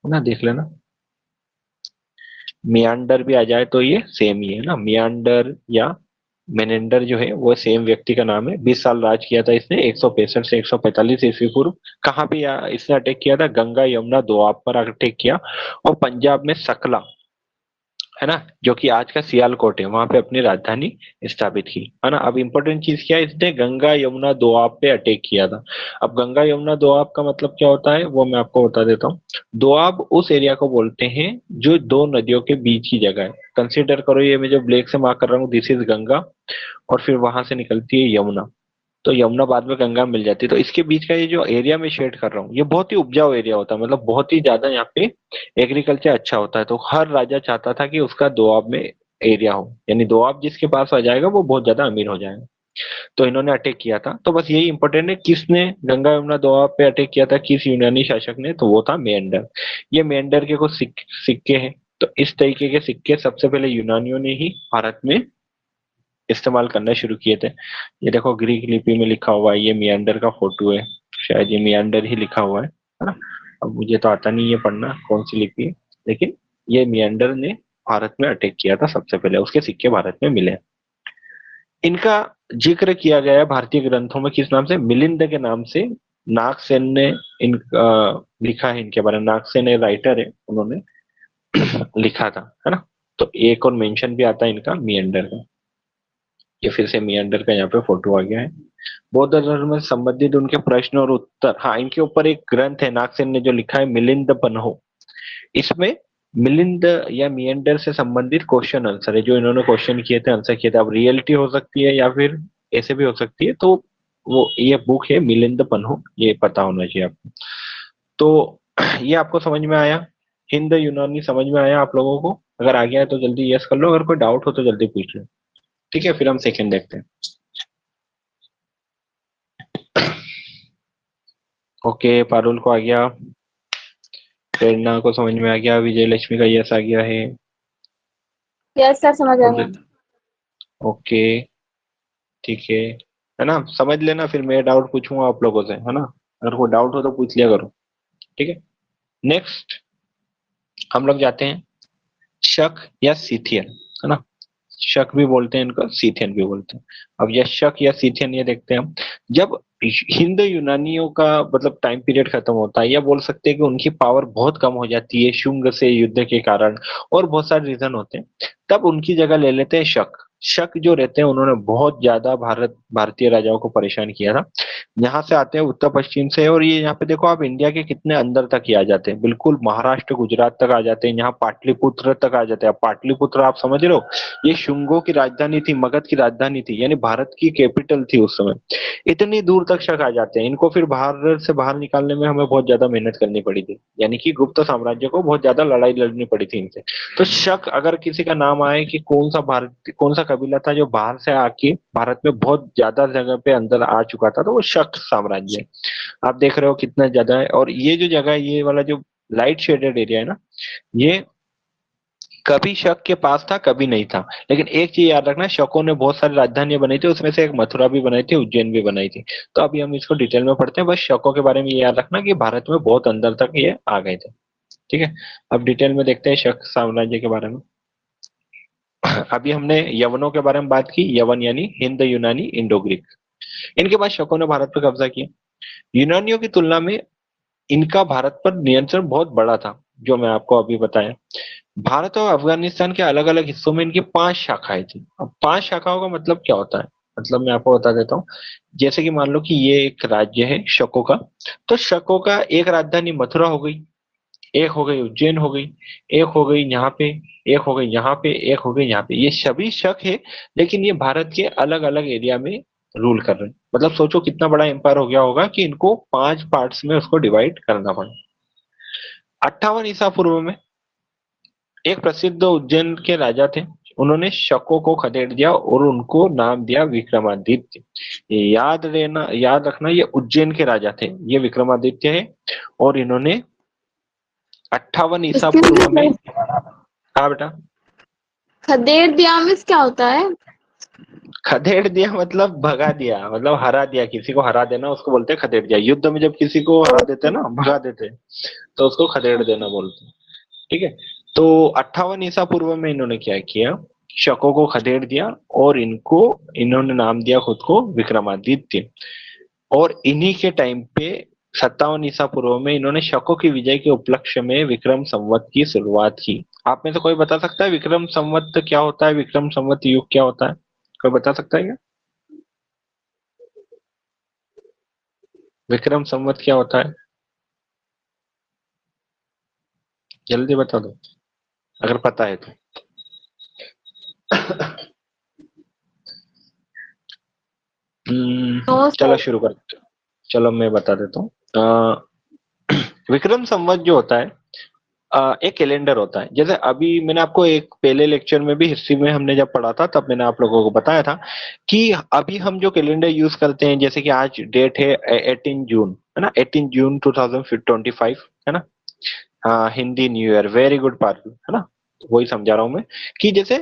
[SPEAKER 1] ना देख लेना, मियांडर भी आ जाए तो ये सेम ही है ना, मियांडर या मेनेंडर जो है वो सेम व्यक्ति का नाम है। 20 साल राज किया था इसने, 165 से 145 ईस्वी पूर्व। कहाँ पे इसने अटैक किया था? गंगा यमुना दोआब पर अटैक किया, और पंजाब में सकला, है ना, जो कि आज का सियालकोट है, वहां पे अपनी राजधानी स्थापित की, है ना। अब इंपॉर्टेंट चीज क्या है, इसने गंगा यमुना दोआब पे अटैक किया था। अब गंगा यमुना दोआब का मतलब क्या होता है वो मैं आपको बता देता हूँ। दोआब उस एरिया को बोलते हैं जो दो नदियों के बीच की जगह है। कंसिडर करो, ये मैं जो ब्लैक से मार्क कर रहा हूँ, दिस इज गंगा, और फिर वहां से निकलती है यमुना, तो यमुना बाद में गंगा में मिल जाती है। तो इसके बीच का ये जो एरिया में शेड कर रहा हूँ, ये बहुत ही उपजाऊ एरिया होता है, मतलब बहुत ही ज्यादा यहाँ पे एग्रीकल्चर अच्छा होता है। तो हर राजा चाहता था कि उसका दोआब में एरिया हो, यानी दोआब जिसके पास आ जाएगा वो बहुत ज्यादा अमीर हो जाएगा। तो इन्होंने अटैक किया था। तो बस यही इंपॉर्टेंट है, किसने गंगा यमुना दोआब पे अटैक किया था, किस यूनानी शासक ने, तो वो था मेंडर। ये मेंडर के कुछ सिक्के हैं। तो इस तरीके के सिक्के सबसे पहले यूनानियों ने ही भारत में इस्तेमाल करना शुरू किए थे। ये देखो ग्रीक लिपि में लिखा हुआ है, ये मियांडर का फोटो है, शायद ये मियांडर ही लिखा हुआ है ना। अब मुझे तो आता नहीं है पढ़ना कौन सी लिपि है, लेकिन ये मियांडर ने भारत में अटैक किया था सबसे पहले, उसके सिक्के भारत में मिले। इनका जिक्र किया गया है भारतीय ग्रंथों में किस नाम से? मिलिंद के नाम से। नागसेन ने इन लिखा है इनके बारे में, नागसेन एक राइटर है, उन्होंने लिखा था, है ना। तो एक और मेंशन भी आता है इनका मियांडर का। ये फिर से मियांडर का यहाँ पे फोटो आ गया है। बौद्ध धर्म से संबंधित उनके प्रश्न और उत्तर, हाँ, इनके ऊपर एक ग्रंथ है नागसेन ने जो लिखा है, मिलिंद पन्हो। इसमें मिलिंद या मियंडर से संबंधित क्वेश्चन आंसर है, जो इन्होंने क्वेश्चन किए थे, आंसर किए थे। अब रियलिटी हो सकती है या फिर ऐसे भी हो सकती है, तो वो ये बुक है मिलिंद पन्हो, ये पता होना चाहिए आपको। तो ये आपको समझ में आया? हिंद यूनानी समझ में आया आप लोगों को? अगर आ गया है तो जल्दी यस कर लो, अगर कोई डाउट हो तो जल्दी पूछ लो। ठीक है, फिर हम सेकंड देखते हैं। ओके, पारुल को आ गया, प्रेरणा को समझ में आ गया, विजय लक्ष्मी का यस आ गया है।
[SPEAKER 2] यस सर, समझ आ गया।
[SPEAKER 1] ओके, ठीक है ना, समझ लेना, फिर मैं डाउट पूछूंगा आप लोगों से, है ना। अगर कोई डाउट हो तो पूछ लिया करो। ठीक है, नेक्स्ट हम लोग जाते हैं शक या सीथियन, है ना। शक भी बोलते हैं इनको, सीथियन भी बोलते हैं। अब यह शक या सीथियन ये देखते हैं हम। जब हिंद यूनानियों का मतलब टाइम पीरियड खत्म होता है, या बोल सकते हैं कि उनकी पावर बहुत कम हो जाती है शुंग से युद्ध के कारण, और बहुत सारे रीजन होते हैं, तब उनकी जगह ले लेते हैं शक। शक जो रहते हैं उन्होंने बहुत ज्यादा भारतीय राजाओं को परेशान किया था। यहाँ से आते हैं उत्तर पश्चिम से, और ये यहाँ पे देखो आप, इंडिया के कितने अंदर तक ही आ जाते हैं, बिल्कुल महाराष्ट्र गुजरात तक आ जाते हैं, यहाँ पाटलिपुत्र तक आ जाते हैं। पाटलिपुत्र आप समझ रहे हो, ये शुंगों की राजधानी थी, मगध की राजधानी थी, यानी भारत की कैपिटल थी उस समय। इतनी दूर तक शक आ जाते हैं। इनको फिर भारत से बाहर निकालने में हमें बहुत ज्यादा मेहनत करनी पड़ी थी, यानी कि गुप्त साम्राज्य को बहुत ज्यादा लड़ाई लड़नी पड़ी थी इनसे। तो शक अगर किसी का नाम आए कि कौन सा कबीला था जो बाहर से आके भारत में बहुत ज्यादा जगह पे अंदर आ चुका था, तो वो शक साम्राज्य है। आप देख रहे हो कितना ज्यादा है। और ये जो जगह है, ये वाला जो लाइट शेडेड एरिया है ना, ये कभी शक के पास था कभी नहीं था। लेकिन एक चीज याद रखना, शकों ने बहुत सारी राजधानियां बनाई थी, उसमें से एक मथुरा भी बनाई थी, उज्जैन भी बनाई थी। तो अभी हम इसको डिटेल में पढ़ते हैं, बस शकों के बारे में ये याद रखना कि भारत में बहुत अंदर तक ये आ गए थे। ठीक है, अब डिटेल में देखते हैं शक साम्राज्य के बारे में। अभी हमने यवनों के बारे में बात की, यवन यानी हिंद यूनानी इंडो ग्रीक। इनके बाद शकों ने भारत पर कब्जा किया। यूनानियों की तुलना में इनका भारत पर नियंत्रण बहुत बड़ा था, जो मैं आपको अभी बताया। भारत और अफगानिस्तान के अलग अलग हिस्सों में इनकी 5 शाखाएं थी। अब 5 शाखाओं का मतलब क्या होता है, मतलब मैं आपको बता देता हूँ। जैसे कि मान लो कि ये एक राज्य है शकों का, तो शकों का एक राजधानी मथुरा हो गई, एक हो गई उज्जैन हो गई, एक हो गई यहाँ पे, एक हो गई यहाँ पे, एक हो गई यहाँ पे। ये सभी शक है, लेकिन ये भारत के अलग अलग एरिया में रूल कर रहे हैं। मतलब सोचो कितना बड़ा एम्पायर हो गया होगा कि इनको 5 पार्ट्स में उसको डिवाइड करना पड़ा। 58 ईसा पूर्व में एक प्रसिद्ध उज्जैन के राजा थे, उन्होंने शकों को खदेड़ दिया और उनको नाम दिया विक्रमादित्य। ये याद रखना, ये उज्जैन के राजा थे, ये विक्रमादित्य है। और इन्होंने 58 ईसा
[SPEAKER 2] एक्सक्यूज मी
[SPEAKER 1] पूर्व में,
[SPEAKER 2] सर,
[SPEAKER 1] हाँ बेटा,
[SPEAKER 2] खदेड़ दिया मीन्स क्या होता है?
[SPEAKER 1] खदेड़ दिया मतलब भगा दिया, मतलब हरा दिया, किसी को हरा देना उसको बोलते हैं खदेड़ दिया। युद्ध में जब किसी को हरा देते हैं ना, भगा देते हैं, तो उसको खदेड़ देना बोलते हैं। ठीक है, तो 58 ईसा पूर्व में इन्होंने क्या किया, शकों को खदेड़ दिया और इन्होंने नाम दिया खुद को विक्रमादित्य। और इन्हीं के टाइम पे 57 ईसा पूर्व में इन्होंने शकों की विजय के उपलक्ष्य में विक्रम संवत की शुरुआत की। आप में से कोई बता सकता है विक्रम संवत क्या होता है, विक्रम संवत युग क्या होता है? कोई बता सकता है क्या विक्रम संवत क्या होता है? जल्दी बता दो अगर पता है तो।
[SPEAKER 2] नो
[SPEAKER 1] चलो
[SPEAKER 2] सर।
[SPEAKER 1] शुरू करते हैं। चलो मैं बता देता हूँ। विक्रम संवत जो होता है एक कैलेंडर होता है। जैसे अभी मैंने आपको एक पहले लेक्चर में भी हिस्ट्री में हमने जब पढ़ा था तब मैंने आप लोगों को बताया था कि अभी हम जो कैलेंडर यूज करते हैं, जैसे कि आज डेट है 18 जून, है ना, 18 जून 2025, है ना। हाँ, Hindi new year, very good Parth, है ना। वही समझा रहा हूँ मैं कि जैसे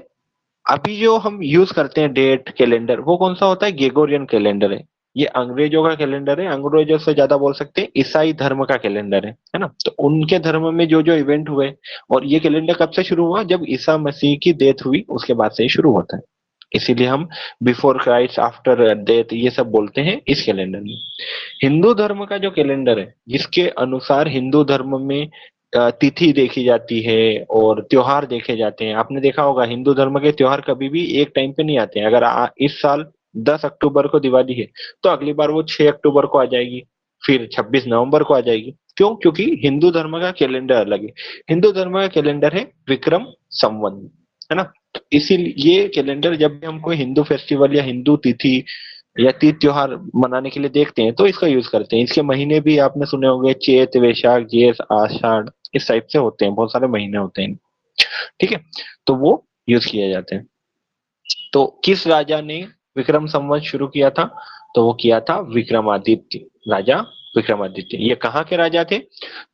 [SPEAKER 1] अभी जो हम यूज करते हैं डेट कैलेंडर, वो कौन सा होता है, ग्रेगोरियन कैलेंडर है। ये अंग्रेजों का कैलेंडर है, अंग्रेजों से ज्यादा बोल सकते हैं ईसाई धर्म का कैलेंडर है ना। तो उनके धर्म में जो जो इवेंट हुए, और ये कैलेंडर कब से शुरू हुआ, जब ईसा मसीह की डेथ हुई उसके बाद से ही शुरू होता है। इसीलिए हम बिफोर क्राइस्ट, आफ्टर डेथ, ये सब बोलते हैं इस कैलेंडर में। हिंदू धर्म का जो कैलेंडर है, जिसके अनुसार हिंदू धर्म में तिथि देखी जाती है और त्योहार देखे जाते हैं। आपने देखा होगा हिंदू धर्म के त्योहार कभी भी एक टाइम पे नहीं आते हैं। अगर इस साल 10 अक्टूबर को दिवाली है तो अगली बार वो 6 अक्टूबर को आ जाएगी, फिर 26 नवंबर को आ जाएगी। क्यों? क्योंकि हिंदू धर्म का कैलेंडर अलग है। हिंदू धर्म का कैलेंडर है विक्रम संवत, है ना। तो इसीलिए ये कैलेंडर, जब भी हम कोई हिंदू फेस्टिवल या हिंदू तिथि या तीज त्योहार मनाने के लिए देखते हैं तो इसका यूज करते हैं। इसके महीने भी आपने सुने होंगे, चैत, वैशाख, ज्येष्ठ, आषाढ़, इस टाइप से होते हैं, बहुत सारे महीने होते हैं। ठीक है, तो वो यूज किए जाते हैं। तो किस राजा ने विक्रम संवत शुरू किया था? तो वो किया था विक्रमादित्य, राजा विक्रमादित्य। ये कहाँ के राजा थे?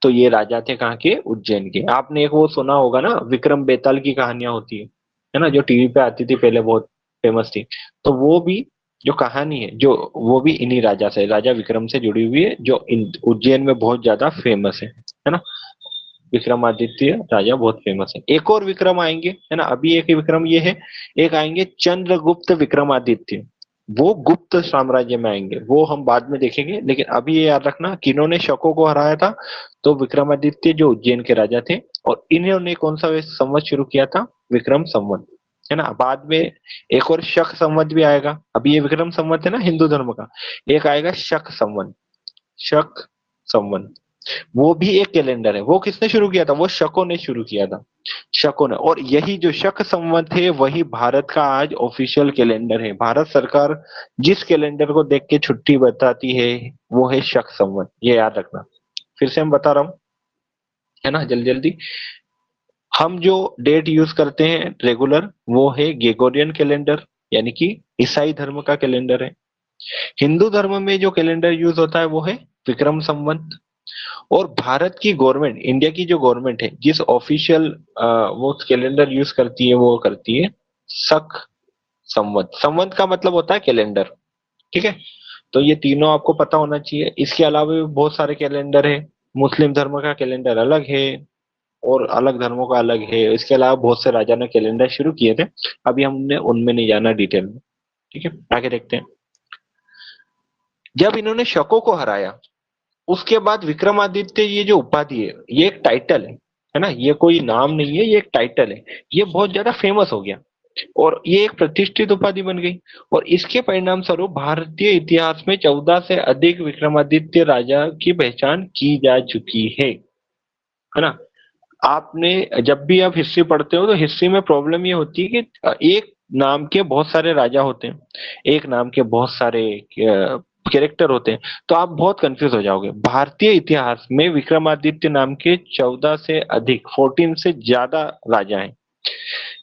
[SPEAKER 1] तो ये राजा थे कहाँ के? उज्जैन के। आपने एक वो सुना होगा ना, विक्रम बेताल की कहानियां होती है ना, जो टीवी पे आती थी पहले, बहुत फेमस थी। तो वो भी जो कहानी है, जो वो भी इन्हीं राजा से, राजा विक्रम से जुड़ी हुई है, जो उज्जैन में बहुत ज्यादा फेमस है ना। विक्रमादित्य राजा बहुत फेमस है। एक और विक्रम आएंगे, है ना, अभी एक विक्रम ये है, एक आएंगे चंद्रगुप्त विक्रमादित्य। वो गुप्त साम्राज्य में आएंगे, वो हम बाद में देखेंगे। लेकिन अभी ये याद रखना किन्होंने शकों को हराया था, तो विक्रमादित्य जो उज्जैन के राजा थे। और इन्होंने कौन सा संवत शुरू किया था? विक्रम संवत, है ना। बाद में एक और शक संवत भी आएगा। अभी ये विक्रम संवत है ना हिंदू धर्म का, एक आएगा शक संवत। शक संवत वो भी एक कैलेंडर है। वो किसने शुरू किया था? वो शकों ने शुरू किया था, शकों ने। और यही जो शक संवत है वही भारत का आज ऑफिशियल कैलेंडर है। भारत सरकार जिस कैलेंडर को देख के छुट्टी बताती है वो है शक संवत, ये याद रखना। फिर से हम बता रहा हूँ, है ना, जल्दी जल्दी। हम जो डेट यूज करते हैं रेगुलर, वो है ग्रेगोरियन कैलेंडर, यानी कि ईसाई धर्म का कैलेंडर है। हिंदू धर्म में जो कैलेंडर यूज होता है वो है विक्रम संवत। और भारत की गवर्नमेंट, इंडिया की जो गवर्नमेंट है, जिस ऑफिशियल वो कैलेंडर यूज करती है, वो करती है शक संवत। संवत का मतलब होता है कैलेंडर। ठीक है, तो ये तीनों आपको पता होना चाहिए। इसके अलावा भी बहुत सारे कैलेंडर है। मुस्लिम धर्म का कैलेंडर अलग है और अलग धर्मों का अलग है। इसके अलावा बहुत से राजा ने कैलेंडर शुरू किए थे, अभी हमने उनमें नहीं जाना डिटेल में। ठीक है, आगे देखते हैं। जब इन्होंने शकों को हराया उसके बाद विक्रमादित्य, ये जो उपाधि है ये एक टाइटल है ना, ये कोई नाम नहीं है, ये एक टाइटल है। ये बहुत ज्यादा फेमस हो गया और ये एक प्रतिष्ठित उपाधि बन गई। और इसके परिणाम स्वरूप भारतीय इतिहास में 14 से अधिक विक्रमादित्य राजा की पहचान की जा चुकी है ना। आपने जब भी आप हिस्ट्री पढ़ते हो तो हिस्ट्री में प्रॉब्लम ये होती है कि एक नाम के बहुत सारे राजा होते हैं, एक नाम के बहुत सारे कैरेक्टर होते हैं, तो आप बहुत कंफ्यूज हो जाओगे। भारतीय इतिहास में विक्रमादित्य नाम के 14 से अधिक, 14 से ज्यादा राजा हैं।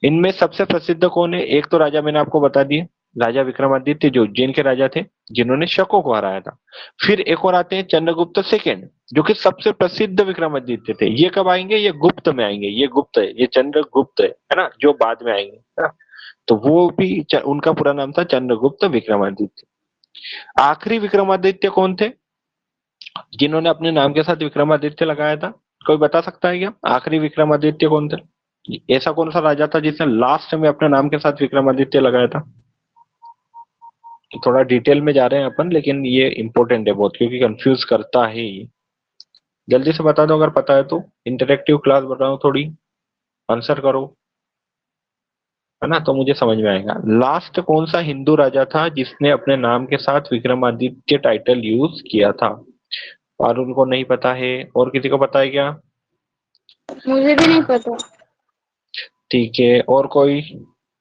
[SPEAKER 1] इनमें सबसे प्रसिद्ध कौन है? एक तो राजा मैंने आपको बता दिए, राजा विक्रमादित्य जो उज्जैन के राजा थे, जिन्होंने शकों को हराया था। फिर एक और आते हैं चंद्रगुप्त सेकेंड, जो कि सबसे प्रसिद्ध विक्रमादित्य थे। ये कब आएंगे? ये गुप्त में आएंगे, ये गुप्त है, ये चंद्रगुप्त है ना, जो बाद में आएंगे, है ना। तो वो भी उनका पूरा नाम था चंद्रगुप्त विक्रमादित्य। आखिरी विक्रमादित्य कौन थे जिन्होंने अपने नाम के साथ विक्रमादित्य लगाया था? कोई बता सकता है क्या आखिरी विक्रमादित्य कौन थे? ऐसा कौन सा राजा था जिसने लास्ट में अपने नाम के साथ विक्रमादित्य लगाया था? थोड़ा डिटेल में जा रहे हैं अपन, लेकिन ये इंपॉर्टेंट है बहुत, क्योंकि कंफ्यूज करता है ये। जल्दी से बता दो अगर पता है तो, इंटरेक्टिव क्लास बताओ थोड़ी, आंसर करो, है ना, तो मुझे समझ में आएगा। लास्ट कौन सा हिंदू राजा था जिसने अपने नाम के साथ विक्रमादित्य टाइटल यूज किया था? पारुल को नहीं पता है, और किसी को पता है क्या?
[SPEAKER 2] मुझे भी नहीं पता।
[SPEAKER 1] ठीक है, और कोई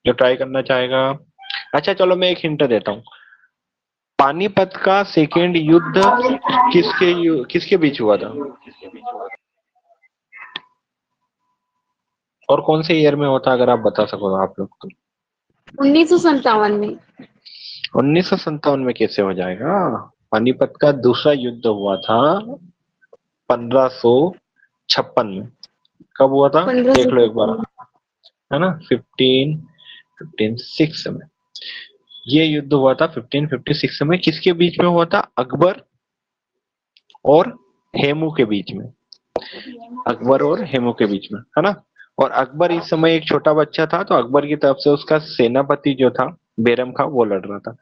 [SPEAKER 1] जो ट्राई करना चाहेगा? अच्छा चलो मैं एक हिंट देता हूँ। पानीपत का सेकेंड युद्ध किसके बीच हुआ था, और कौन से ईयर में होता, अगर आप बता सको तो आप लोग तो।
[SPEAKER 2] 1957 में।
[SPEAKER 1] 1957 में कैसे हो जाएगा? पानीपत का दूसरा युद्ध हुआ था 1556 में। कब हुआ था? देख लो एक बार,
[SPEAKER 2] 1556।
[SPEAKER 1] है ना, 1556 में ये युद्ध हुआ था। 1556 में किसके बीच में हुआ था? अकबर और हेमू के बीच में। अकबर और हेमू के बीच में, है ना। और अकबर इस समय एक छोटा बच्चा था, तो अकबर की तरफ से उसका सेनापति जो था बेरम खां, वो लड़ रहा था।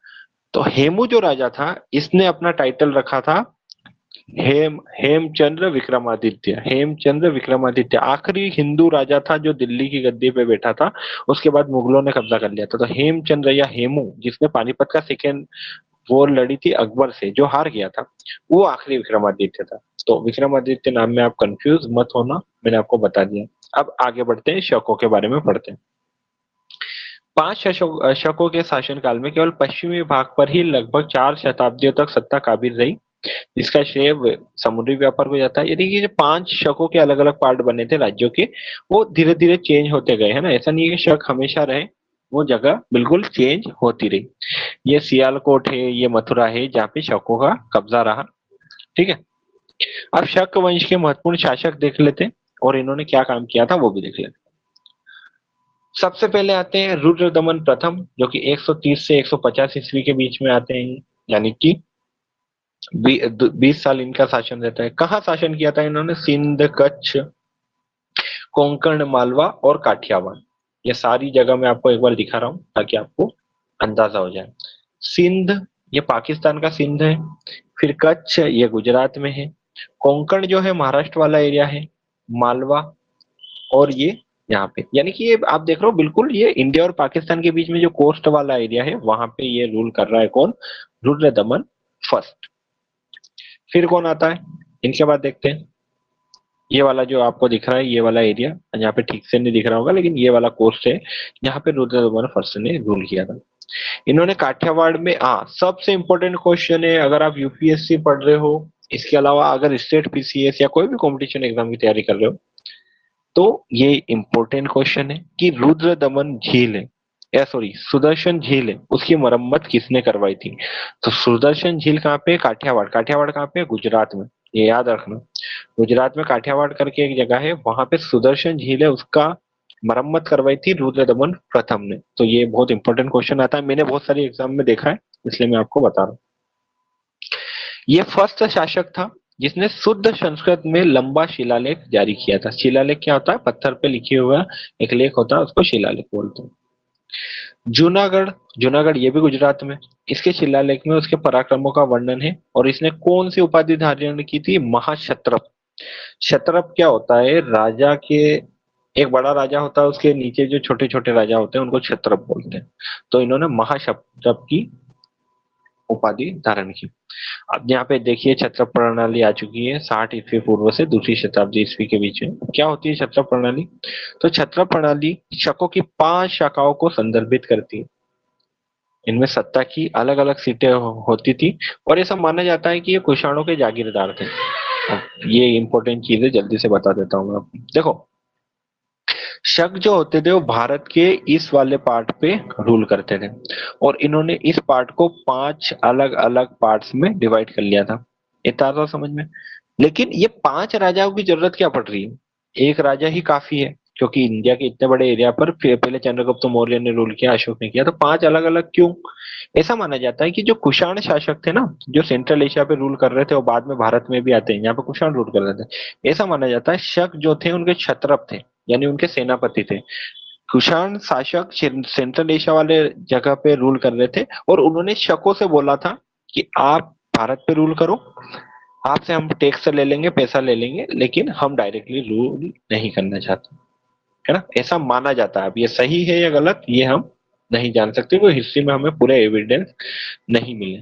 [SPEAKER 1] तो हेमू जो राजा था, इसने अपना टाइटल रखा था हेमचंद्र विक्रमादित्य। हेमचंद्र विक्रमादित्य आखिरी हिंदू राजा था जो दिल्ली की गद्दी पे बैठा था। उसके बाद मुगलों ने कब्जा कर लिया था। तो हेमचंद्र या हेमू, जिसने पानीपत का सेकेंड वॉर लड़ी थी अकबर से, जो हार गया था, वो आखिरी विक्रमादित्य था। तो विक्रमादित्य नाम में आप कंफ्यूज मत होना, मैंने आपको बता दिया। अब आगे बढ़ते हैं, शकों के बारे में पढ़ते हैं। 5 शकों के शासनकाल में केवल पश्चिमी भाग पर ही लगभग 4 शताब्दियों तक सत्ता काबिज रही, जिसका श्रेय समुद्री व्यापार को जाता है। यानी कि जो 5 शकों के अलग अलग पार्ट बने थे राज्यों के, वो धीरे धीरे चेंज होते गए, है ना। ऐसा नहीं है कि शक हमेशा रहे, वो जगह बिल्कुल चेंज होती रही। ये सियालकोट है, ये मथुरा है, जहाँ पे शकों का कब्जा रहा। ठीक है, अब शक वंश के महत्वपूर्ण शासक देख लेते हैं, और इन्होंने क्या काम किया था वो भी देख लेते हैं। सबसे पहले आते हैं रुद्रदमन प्रथम, जो कि 130 से 150 ईस्वी के बीच में आते हैं, यानी कि 20 साल इनका शासन रहता है। कहाँ शासन किया था इन्होंने? सिंध, कच्छ, कोंकण, मालवा और काठियावाड़। ये सारी जगह मैं आपको एक बार दिखा रहा हूँ ताकि आपको अंदाजा हो जाए। सिंध, ये पाकिस्तान का सिंध है। फिर कच्छ, ये गुजरात में है। कोंकण जो है महाराष्ट्र वाला एरिया है। मालवा, और ये यहाँ पे, यानी कि ये आप देख रहे हो बिल्कुल, ये इंडिया और पाकिस्तान के बीच में जो कोस्ट वाला एरिया है, वहां पे ये रूल कर रहा है कौन? रुद्रदमन फर्स्ट। फिर कौन आता है इनके बाद देखते हैं। ये वाला जो आपको दिख रहा है, ये वाला एरिया, यहाँ पे ठीक से नहीं दिख रहा होगा, लेकिन ये वाला कोस्ट है, यहाँ पे रुद्रदमन फर्स्ट ने रूल किया था। इन्होंने काठियावाड़ में, हाँ सबसे इंपॉर्टेंट क्वेश्चन है अगर आप यूपीएससी पढ़ रहे हो, इसके अलावा अगर स्टेट पीसीएस या कोई भी कंपटीशन एग्जाम की तैयारी कर रहे हो, तो ये इंपॉर्टेंट क्वेश्चन है कि रुद्रदमन झील है, या सॉरी सुदर्शन झील है, उसकी मरम्मत किसने करवाई थी? तो सुदर्शन झील कहाँ पे? काठियावाड़। काठियावाड़ कहाँ पे? गुजरात में, ये याद रखना। गुजरात में काठियावाड़ करके एक जगह है, वहां पे सुदर्शन झील है, उसका मरम्मत करवाई थी रुद्रदमन प्रथम ने। तो ये बहुत इंपॉर्टेंट क्वेश्चन आता है, मैंने बहुत सारी एग्जाम में देखा है, इसलिए मैं आपको बता रहा हूँ। ये फर्स्ट शासक था जिसने शुद्ध संस्कृत में लंबा शिलालेख जारी किया था। शिलालेख क्या होता है? पत्थर पे लिखे हुआ एक लेख होता है, उसको शिलालेख बोलते हैं। जूनागढ़, जूनागढ़ ये भी गुजरात में, इसके शिलालेख में उसके पराक्रमों का वर्णन है। और इसने कौन सी उपाधि धारण की थी? महाक्षत्रप। क्षत्रप क्या होता है? राजा के, एक बड़ा राजा होता है, उसके नीचे जो छोटे छोटे राजा होते हैं उनको क्षत्रप बोलते हैं। तो इन्होंने महाक्षत्रप की उपाधि धारण की। अब यहाँ पे देखिए छत्रप प्रणाली आ चुकी है 60 ईस्वी पूर्व से दूसरी शताब्दी ईस्वी के बीच में। क्या होती है छत्रप प्रणाली? तो छत्रप प्रणाली शकों की 5 शाखाओं को संदर्भित करती है। इनमें सत्ता की अलग अलग सीटें होती थी, और ऐसा माना जाता है कि ये कुषाणों के जागीरदार थे। अब ये इंपॉर्टेंट चीज है, जल्दी से बता देता हूँ मैं आपको। देखो, शक जो होते थे वो भारत के इस वाले पार्ट पे रूल करते थे, और इन्होंने इस पार्ट को 5 अलग अलग पार्ट्स में डिवाइड कर लिया था। इतना तो समझ में। लेकिन ये 5 राजाओं की जरूरत क्या पड़ रही है? एक राजा ही काफी है, क्योंकि इंडिया के इतने बड़े एरिया पर पहले चंद्रगुप्त मौर्य ने रूल किया, अशोक ने किया, तो 5 अलग अलग क्यों? ऐसा माना जाता है कि जो कुषाण शासक थे ना, जो सेंट्रल एशिया पे रूल कर रहे थे, और बाद में भारत में भी आते हैं, यहाँ पे कुषाण रूल कर रहे थे। ऐसा माना जाता है शक जो थे उनके क्षत्रप थे, यानी उनके सेनापति थे। कुषाण शासक सेंट्रल एशिया वाले जगह पे रूल कर रहे थे और उन्होंने शकों से बोला था कि आप भारत पे रूल करो, आपसे हम टैक्स ले लेंगे, पैसा ले लेंगे, लेकिन हम डायरेक्टली रूल नहीं करना चाहते, है ना। ऐसा माना जाता है। अब ये सही है या गलत ये हम नहीं जान सकते, कोई हिस्ट्री में हमें पूरे एविडेंस नहीं मिले।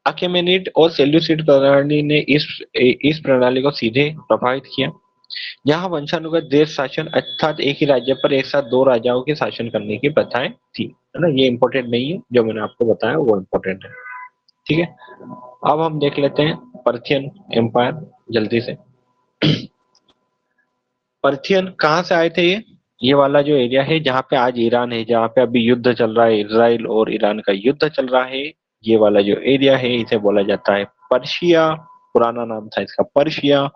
[SPEAKER 1] अखेमेनिड और सेल्यूसिड प्रणाली ने इस प्रणाली को सीधे प्रभावित किया। यहाँ वंशानुगत देश शासन अर्थात एक ही राज्य पर एक साथ दो राजाओं के शासन करने की प्रथाएं थी, है ना। ये इंपॉर्टेंट नहीं है, जो मैंने आपको बताया वो इंपॉर्टेंट है, ठीक है। अब हम देख लेते हैं पर्थियन एम्पायर जल्दी से। पर्थियन कहाँ से आए थे? ये वाला जो एरिया है जहाँ पे आज ईरान है, जहाँ पे अभी युद्ध चल रहा है, इजराइल और ईरान का युद्ध चल रहा है, ये वाला जो एरिया है इसे बोला जाता है पर्शिया। पुराना नाम था इसका पर्शिया,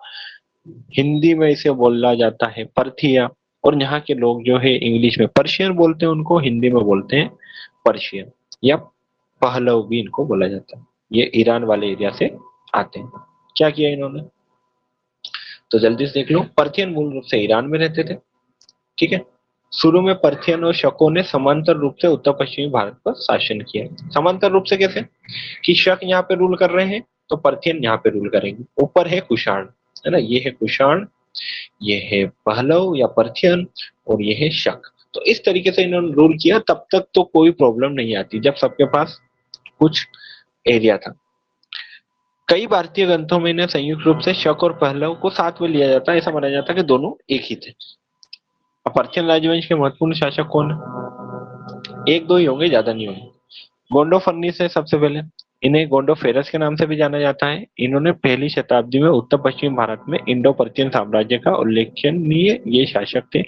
[SPEAKER 1] हिंदी में इसे बोला जाता है पर्थिया। और यहाँ के लोग जो है इंग्लिश में पर्शियन बोलते हैं, उनको हिंदी में बोलते हैं पर्शियन, या पहलव भी इनको बोला जाता है। ये ईरान वाले एरिया से आते हैं। क्या किया इन्होंने तो जल्दी से देख लो। पर्थियन मूल रूप से ईरान में रहते थे, ठीक है। शुरू में पर्थियन और शकों ने समांतर रूप से उत्तर पश्चिमी भारत पर शासन किया। समांतर रूप से कैसे? कि शक यहाँ पे रूल कर रहे हैं तो पर्थियन यहाँ पे रूल करेंगे। ऊपर है कुषाण, है ना, ये है कुषाण, ये है पहलव या पर्थियन, और ये है शक। तो इस तरीके से इन्होंने रूल किया। तब तक तो कोई प्रॉब्लम नहीं आती जब सबके पास कुछ एरिया था। कई भारतीय ग्रंथों में इन्हें संयुक्त रूप से शक और पहलव को साथ में लिया जाता है। ऐसा माना जाता है कि दोनों एक ही थे। अब पर्शियन राजवंश के महत्वपूर्ण शासक कौन है? एक दो ही होंगे, ज्यादा नहीं होंगे। गोंडो फर्निस है सबसे पहले। इन्हें गोंडो फेरस के नाम से भी जाना जाता है। इन्होंने पहली शताब्दी में उत्तर पश्चिम भारत में इंडो पर्शियन साम्राज्य का उल्लेखनीय ये शासक थे।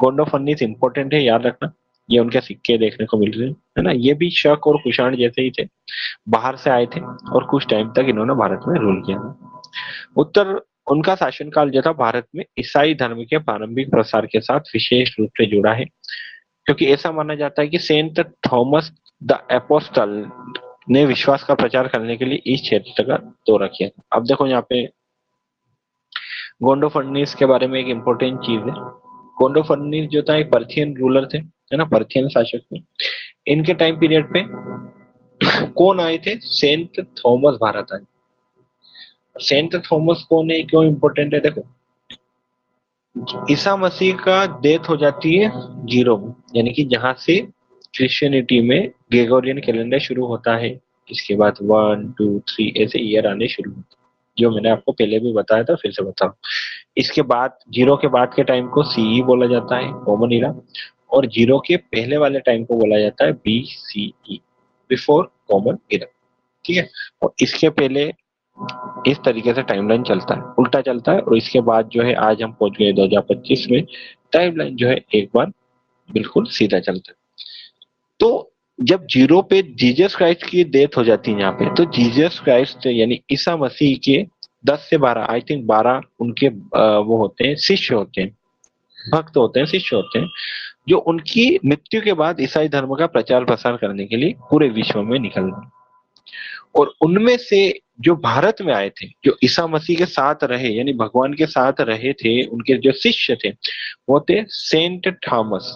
[SPEAKER 1] गोंडो फर्निस इंपॉर्टेंट है, याद रखना। ये उनके सिक्के देखने को मिल रहे हैं, है ना। ये भी शक और कुषाण जैसे ही थे, बाहर से आए थे और कुछ टाइम तक इन्होंने भारत में रूल किया था। उत्तर उनका शासनकाल जो था भारत में ईसाई धर्म के प्रारंभिक प्रसार के साथ विशेष रूप से जुड़ा है, क्योंकि ऐसा माना जाता है कि सेंट थॉमस द एपोस्टल ने विश्वास का प्रचार करने के लिए इस क्षेत्र का दौरा किया। अब देखो यहाँ पे गोंडो फर्निस के बारे में एक इम्पोर्टेंट चीज है। गोंडो फर्निस जो था एक पर्थियन रूलर थे, है ना, पर्थियन शासक थे। इनके टाइम पीरियड पे कौन आए थे? सेंट थॉमस भारत आए। सेंट थॉमस कौन है, क्यों इंपॉर्टेंट है? देखो, ईसा मसीह का डेथ हो जाती है 0 में, यानी कि जहां से क्रिश्चियनिटी में ग्रेगोरियन कैलेंडर शुरू होता है। इसके बाद 1 2 3 ऐसे ईयर आने शुरू होते हैं, जो मैंने आपको पहले भी बताया था, फिर से बताऊं। इसके बाद 0 के बाद के टाइम को सीई बोला जाता है, कॉमन इरा। और 0 के पहले वाले टाइम को बोला जाता है बीसीई, बिफोर कॉमन इरा, ठीक है। और इसके पहले इस तरीके से टाइमलाइन चलता है, उल्टा चलता है। और इसके बाद जो है आज हम पहुंच गए 2025 में, टाइमलाइन जो है एक बार बिल्कुल सीधा चलता है। तो जब 0 पे जीसस क्राइस्ट की डेथ हो जाती है यहाँ पे, तो जीसस क्राइस्ट यानी ईसा मसीह के 10 से 12, आई थिंक 12 उनके वो होते हैं, शिष्य होते हैं, भक्त होते हैं, शिष्य होते हैं, जो उनकी मृत्यु के बाद ईसाई धर्म का प्रचार प्रसार करने के लिए पूरे विश्व में निकल गए। और उनमें से जो भारत में आए थे, जो ईसा मसीह के साथ रहे, यानी भगवान के साथ रहे थे, उनके जो शिष्य थे वो थे सेंट थॉमस।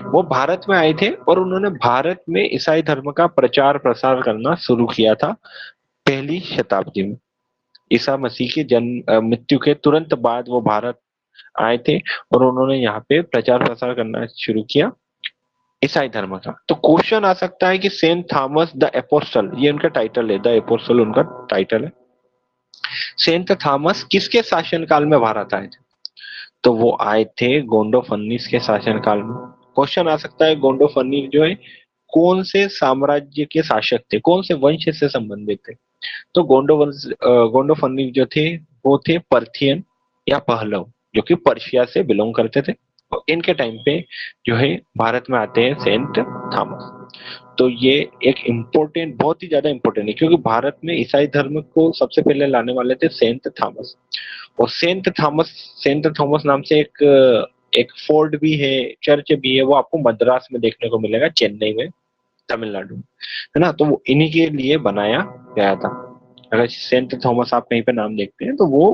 [SPEAKER 1] वो भारत में आए थे और उन्होंने भारत में ईसाई धर्म का प्रचार प्रसार करना शुरू किया था पहली शताब्दी में। ईसा मसीह के जन्म मृत्यु के तुरंत बाद वो भारत आए थे और उन्होंने यहाँ पे प्रचार प्रसार करना शुरू किया ईसाई धर्म का। तो क्वेश्चन आ सकता है कि सेंट थॉमस द एपोस्टल, ये उनका टाइटल है, द एपोस्टल उनका टाइटल है। सेंट थॉमस किसके शासनकाल में भारत आए थे? तो वो आए थे गोंडो फर्निस के शासनकाल में। क्वेश्चन आ सकता है गोंडो फर्निस जो है कौन से साम्राज्य के शासक थे, कौन से वंश से संबंधित थे? तो गोंडो फर्निस जो थे वो थे पर्थियन या पहलव, जो कि पर्शिया से बिलोंग करते थे। और इनके टाइम पे जो है भारत में आते हैं सेंट थॉमस। तो ये एक इम्पोर्टेंट, बहुत ही ज्यादा इम्पोर्टेंट है, क्योंकि भारत में ईसाई धर्म को सबसे पहले लाने वाले थे सेंट थॉमस। और सेंट थॉमस नाम से एक फोर्ट भी है, चर्च भी है, वो आपको मद्रास में देखने को मिलेगा, चेन्नई में, तमिलनाडु में, है ना। तो वो इन्हीं के लिए बनाया गया था। अगर सेंट थॉमस आप कहीं पे नाम देखते हैं तो वो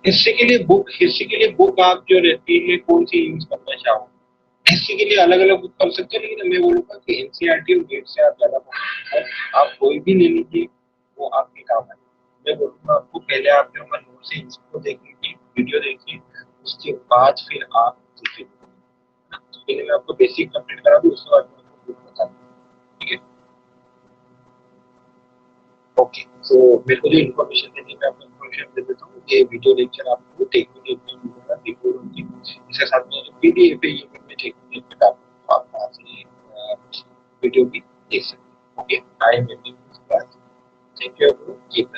[SPEAKER 1] हिस्ट्री के लिए बुक आप जो रहती है कौन सी यूज करना चाहो? हिस्ट्री के लिए अलग अलग बुक कर सकते हो, लेकिन मैं बोलूंगा कि एनसीईआरटी और गेट से आप ज्यादा पढ़ो, आप कोई भी ले लीजिए, वो आपके काम है। मैं बोलूंगा आपको पहले आप जो हमारे नोट से इसको देख लीजिए, वीडियो देखिए, उसके बाद फिर आप दूसरे book लेना। तो पहले मैं आपको बेसिक कंप्लीट करा दूं, उसके बाद मैं आपको बुक बता दूं, ठीक है? ओके, तो मेरे को जो इन्फॉर्मेशन देनी है मैं आपको इन्फॉर्मेशन दे देता हूँ। ये वीडियो लेक्चर आपको टेक्निकल मिलेगा, देखो उनकी इसके साथ में जो पीडीएफ है ये मैं टेक्निकल आप वहाँ से वीडियो भी देख सकते हैं। Okay, I am ending this class. Thank you, keep